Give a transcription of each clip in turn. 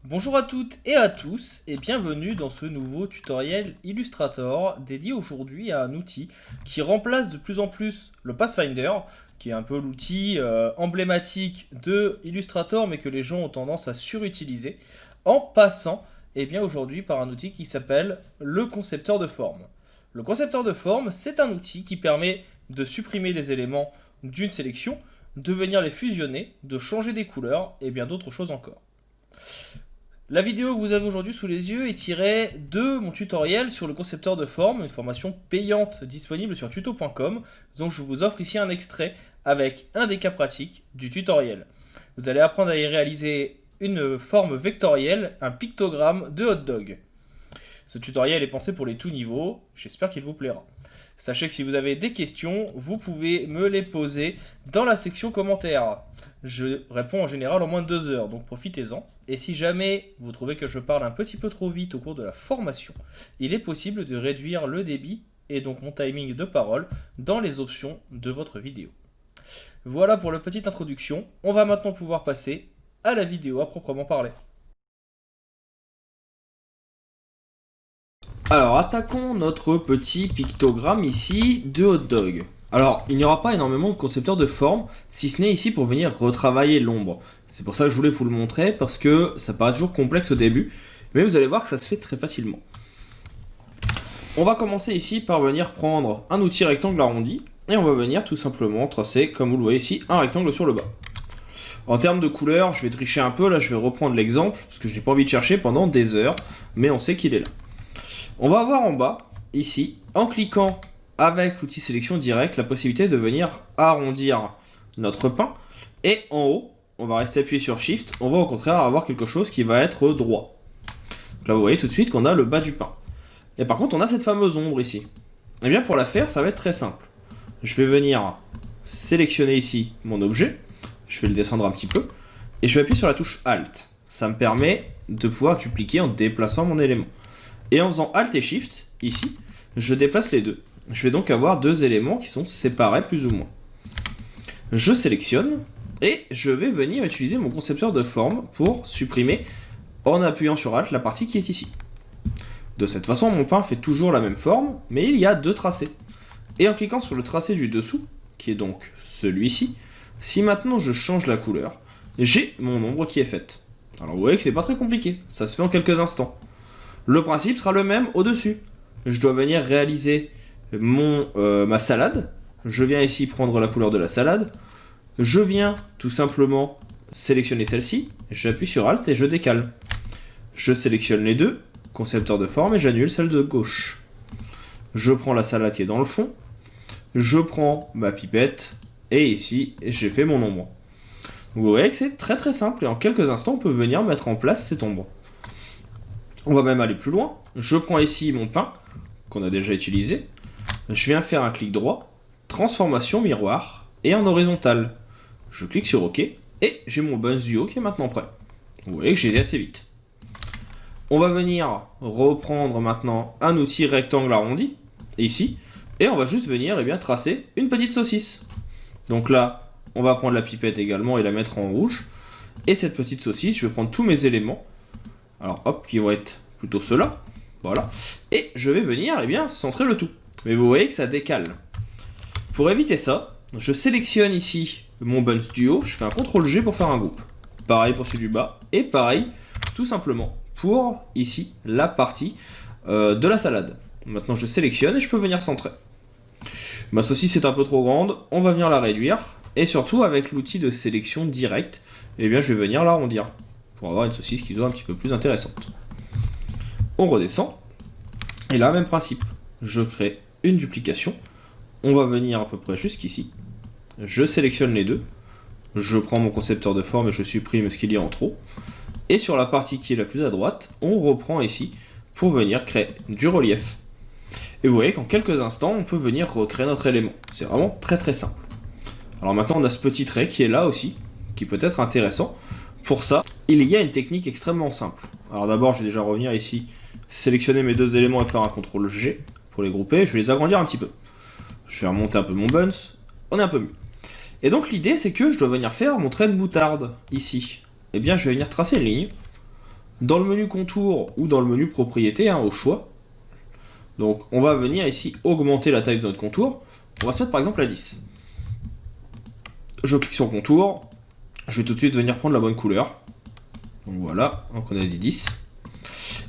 Bonjour à toutes et à tous et bienvenue dans ce nouveau tutoriel Illustrator dédié aujourd'hui à un outil qui remplace de plus en plus le Pathfinder, qui est un peu l'outil emblématique de Illustrator mais que les gens ont tendance à surutiliser, en passant aujourd'hui par un outil qui s'appelle le concepteur de forme. Le concepteur de forme, c'est un outil qui permet de supprimer des éléments d'une sélection, de venir les fusionner, de changer des couleurs et bien d'autres choses encore. La vidéo que vous avez aujourd'hui sous les yeux est tirée de mon tutoriel sur le concepteur de forme, une formation payante disponible sur tuto.com, donc je vous offre ici un extrait avec un des cas pratiques du tutoriel. Vous allez apprendre à y réaliser une forme vectorielle, un pictogramme de hot dog. Ce tutoriel est pensé pour les tout niveaux, j'espère qu'il vous plaira. Sachez que si vous avez des questions, vous pouvez me les poser dans la section commentaires. Je réponds en général en moins de 2 heures, donc profitez-en. Et si jamais vous trouvez que je parle un petit peu trop vite au cours de la formation, il est possible de réduire le débit et donc mon timing de parole dans les options de votre vidéo. Voilà pour la petite introduction. On va maintenant pouvoir passer à la vidéo à proprement parler. Alors, attaquons notre petit pictogramme ici de hot dog. Alors, il n'y aura pas énormément de concepteurs de forme, si ce n'est ici pour venir retravailler l'ombre. C'est pour ça que je voulais vous le montrer, parce que ça paraît toujours complexe au début, mais vous allez voir que ça se fait très facilement. On va commencer ici par venir prendre un outil rectangle arrondi, et on va venir tout simplement tracer, comme vous le voyez ici, un rectangle sur le bas. En termes de couleur, je vais tricher un peu, là je vais reprendre l'exemple, parce que je n'ai pas envie de chercher pendant des heures, mais on sait qu'il est là. On va avoir en bas, ici, en cliquant avec l'outil sélection directe, la possibilité de venir arrondir notre pain. Et en haut, on va rester appuyé sur Shift, on va au contraire avoir quelque chose qui va être droit. Donc là, vous voyez tout de suite qu'on a le bas du pain. Et par contre, on a cette fameuse ombre ici. Et bien pour la faire, ça va être très simple. Je vais venir sélectionner ici mon objet, je vais le descendre un petit peu, et je vais appuyer sur la touche Alt. Ça me permet de pouvoir dupliquer en déplaçant mon élément. Et en faisant Alt et Shift, ici, je déplace les deux. Je vais donc avoir deux éléments qui sont séparés plus ou moins. Je sélectionne et je vais venir utiliser mon concepteur de forme pour supprimer, en appuyant sur Alt, la partie qui est ici. De cette façon, mon pain fait toujours la même forme, mais il y a deux tracés. Et en cliquant sur le tracé du dessous, qui est donc celui-ci, si maintenant je change la couleur, j'ai mon ombre qui est faite. Alors vous voyez que c'est pas très compliqué, ça se fait en quelques instants. Le principe sera le même au-dessus. Je dois venir réaliser ma salade. Je viens ici prendre la couleur de la salade. Je viens tout simplement sélectionner celle-ci. J'appuie sur Alt et je décale. Je sélectionne les deux, concepteur de forme, et j'annule celle de gauche. Je prends la salade qui est dans le fond. Je prends ma pipette. Et ici, j'ai fait mon ombre. Vous voyez que c'est très très simple. Et en quelques instants, on peut venir mettre en place cette ombre. On va même aller plus loin. Je prends ici mon pain, qu'on a déjà utilisé. Je viens faire un clic droit, transformation miroir, et en horizontal. Je clique sur OK, et j'ai mon Buns Duo qui est maintenant prêt. Vous voyez que j'ai été assez vite. On va venir reprendre maintenant un outil rectangle arrondi, ici, et on va juste venir tracer une petite saucisse. Donc là, on va prendre la pipette également et la mettre en rouge. Et cette petite saucisse, je vais prendre tous mes éléments. Alors hop, qui vont être plutôt ceux-là. Voilà. Et je vais venir centrer le tout. Mais vous voyez que ça décale. Pour éviter ça, je sélectionne ici mon Buns Duo. Je fais un CTRL G pour faire un groupe. Pareil pour celui du bas. Et pareil, tout simplement, pour ici, la partie de la salade. Maintenant, je sélectionne et je peux venir centrer. Ma saucisse est un peu trop grande. On va venir la réduire. Et surtout, avec l'outil de sélection directe, je vais venir l'arrondir. Pour avoir une saucisse qui soit un petit peu plus intéressante. On redescend. Et là, même principe. Je crée une duplication. On va venir à peu près jusqu'ici. Je sélectionne les deux. Je prends mon concepteur de forme et je supprime ce qu'il y a en trop. Et sur la partie qui est la plus à droite, on reprend ici pour venir créer du relief. Et vous voyez qu'en quelques instants, on peut venir recréer notre élément. C'est vraiment très très simple. Alors maintenant, on a ce petit trait qui est là aussi, qui peut être intéressant. Pour ça, il y a une technique extrêmement simple. Alors d'abord, je vais déjà revenir ici, sélectionner mes deux éléments et faire un CTRL G pour les grouper. Je vais les agrandir un petit peu. Je vais remonter un peu mon Buns. On est un peu mieux. Et donc l'idée, c'est que je dois venir faire mon trait de moutarde ici. Je vais venir tracer une ligne. Dans le menu contour ou dans le menu propriété, au choix. Donc on va venir ici augmenter la taille de notre contour. On va se mettre par exemple à 10. Je clique sur contour. Je vais tout de suite venir prendre la bonne couleur. Donc voilà, donc on a dit 10.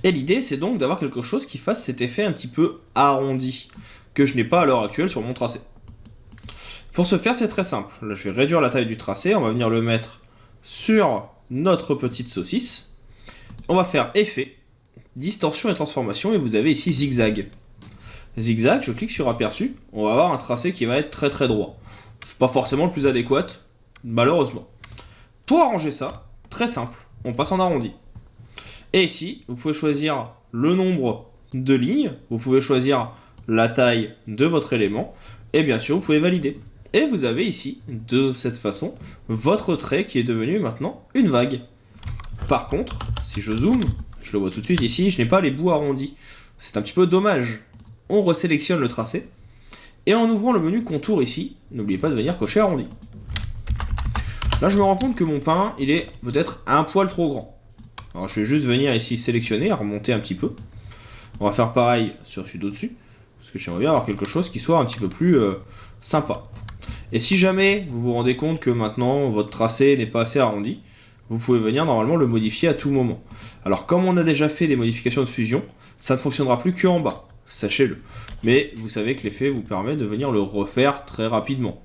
Et l'idée c'est donc d'avoir quelque chose qui fasse cet effet un petit peu arrondi, que je n'ai pas à l'heure actuelle sur mon tracé. Pour ce faire c'est très simple. Là je vais réduire la taille du tracé, on va venir le mettre sur notre petite saucisse. On va faire effet, distorsion et transformation et vous avez ici zigzag. Zigzag, je clique sur aperçu, on va avoir un tracé qui va être très très droit. C'est pas forcément le plus adéquat, malheureusement. Pour arranger ça, très simple, on passe en arrondi. Et ici, vous pouvez choisir le nombre de lignes, vous pouvez choisir la taille de votre élément, et bien sûr, vous pouvez valider. Et vous avez ici, de cette façon, votre trait qui est devenu maintenant une vague. Par contre, si je zoome, je le vois tout de suite ici, je n'ai pas les bouts arrondis. C'est un petit peu dommage. On resélectionne le tracé. Et en ouvrant le menu contour ici, n'oubliez pas de venir cocher arrondi. Là, je me rends compte que mon pain, il est peut-être un poil trop grand. Alors, je vais juste venir ici sélectionner, remonter un petit peu. On va faire pareil sur celui d'au-dessus. Parce que j'aimerais bien avoir quelque chose qui soit un petit peu plus sympa. Et si jamais vous vous rendez compte que maintenant, votre tracé n'est pas assez arrondi, vous pouvez venir normalement le modifier à tout moment. Alors, comme on a déjà fait des modifications de fusion, ça ne fonctionnera plus qu'en bas. Sachez-le. Mais vous savez que l'effet vous permet de venir le refaire très rapidement.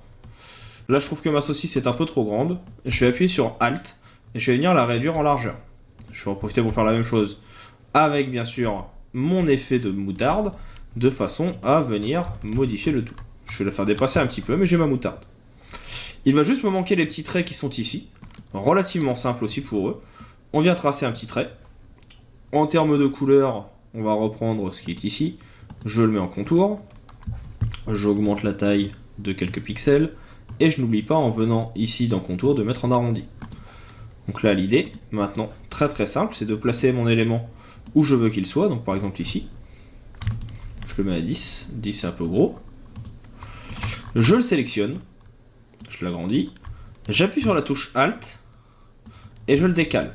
Là, je trouve que ma saucisse est un peu trop grande. Je vais appuyer sur Alt et je vais venir la réduire en largeur. Je vais en profiter pour faire la même chose avec, bien sûr, mon effet de moutarde, de façon à venir modifier le tout. Je vais le faire dépasser un petit peu, mais j'ai ma moutarde. Il va juste me manquer les petits traits qui sont ici. Relativement simple aussi pour eux. On vient tracer un petit trait. En termes de couleur, on va reprendre ce qui est ici. Je le mets en contour. J'augmente la taille de quelques pixels. Et je n'oublie pas en venant ici dans contour de mettre en arrondi. Donc là l'idée, maintenant, très très simple, c'est de placer mon élément où je veux qu'il soit. Donc par exemple ici. Je le mets à 10. 10 c'est un peu gros. Je le sélectionne. Je l'agrandis. J'appuie sur la touche Alt. Et je le décale.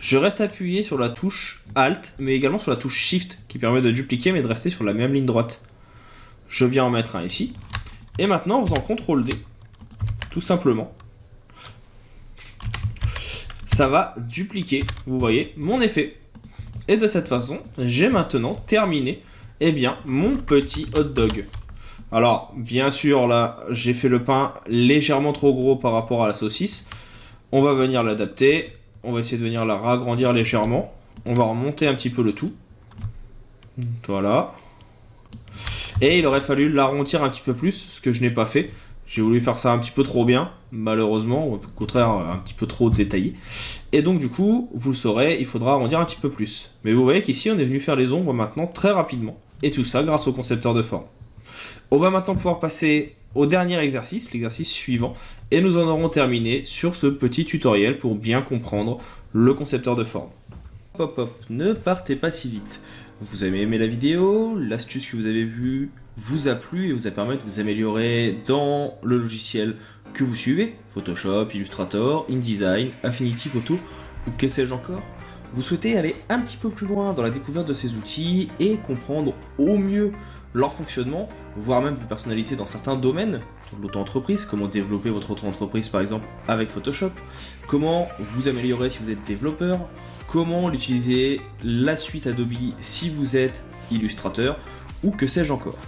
Je reste appuyé sur la touche Alt, mais également sur la touche Shift, qui permet de dupliquer, mais de rester sur la même ligne droite. Je viens en mettre un ici. Et maintenant, en faisant CTRL D, tout simplement, ça va dupliquer, vous voyez, mon effet. Et de cette façon, j'ai maintenant terminé, mon petit hot dog. Alors, bien sûr, là, j'ai fait le pain légèrement trop gros par rapport à la saucisse. On va venir l'adapter. On va essayer de venir la ragrandir légèrement. On va remonter un petit peu le tout. Voilà. Et il aurait fallu l'arrondir un petit peu plus, ce que je n'ai pas fait. J'ai voulu faire ça un petit peu trop bien, malheureusement, ou au contraire un petit peu trop détaillé. Et donc du coup, vous le saurez, il faudra arrondir un petit peu plus. Mais vous voyez qu'ici, on est venu faire les ombres maintenant très rapidement. Et tout ça grâce au concepteur de forme. On va maintenant pouvoir passer au dernier exercice, l'exercice suivant, et nous en aurons terminé sur ce petit tutoriel pour bien comprendre le concepteur de forme. Hop hop, ne partez pas si vite. Vous avez aimé la vidéo, l'astuce que vous avez vue vous a plu et vous a permis de vous améliorer dans le logiciel que vous suivez, Photoshop, Illustrator, InDesign, Affinity Photo ou que sais-je encore. Vous souhaitez aller un petit peu plus loin dans la découverte de ces outils et comprendre au mieux leur fonctionnement, voire même vous personnaliser dans certains domaines, l'auto-entreprise, comment développer votre auto-entreprise par exemple avec Photoshop, comment vous améliorer si vous êtes développeur, comment l'utiliser la suite Adobe si vous êtes illustrateur, ou que sais-je encore.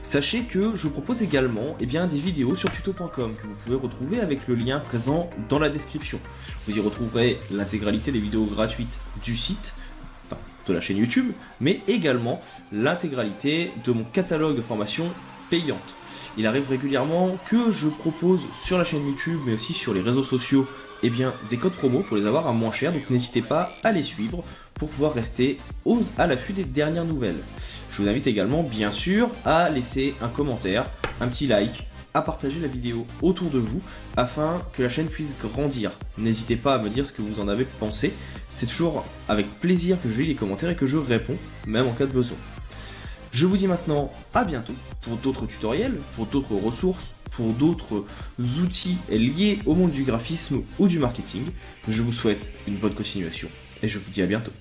Sachez que je propose également des vidéos sur tuto.com que vous pouvez retrouver avec le lien présent dans la description. Vous y retrouverez l'intégralité des vidéos gratuites du site, de la chaîne YouTube, mais également l'intégralité de mon catalogue de formations payantes. Il arrive régulièrement que je propose sur la chaîne YouTube, mais aussi sur les réseaux sociaux, des codes promo pour les avoir à moins cher, donc n'hésitez pas à les suivre pour pouvoir rester à l'affût des dernières nouvelles. Je vous invite également, bien sûr, à laisser un commentaire, un petit like, à partager la vidéo autour de vous afin que la chaîne puisse grandir. N'hésitez pas à me dire ce que vous en avez pensé. C'est toujours avec plaisir que je lis les commentaires et que je réponds, même en cas de besoin. Je vous dis maintenant à bientôt pour d'autres tutoriels, pour d'autres ressources, pour d'autres outils liés au monde du graphisme ou du marketing. Je vous souhaite une bonne continuation et je vous dis à bientôt.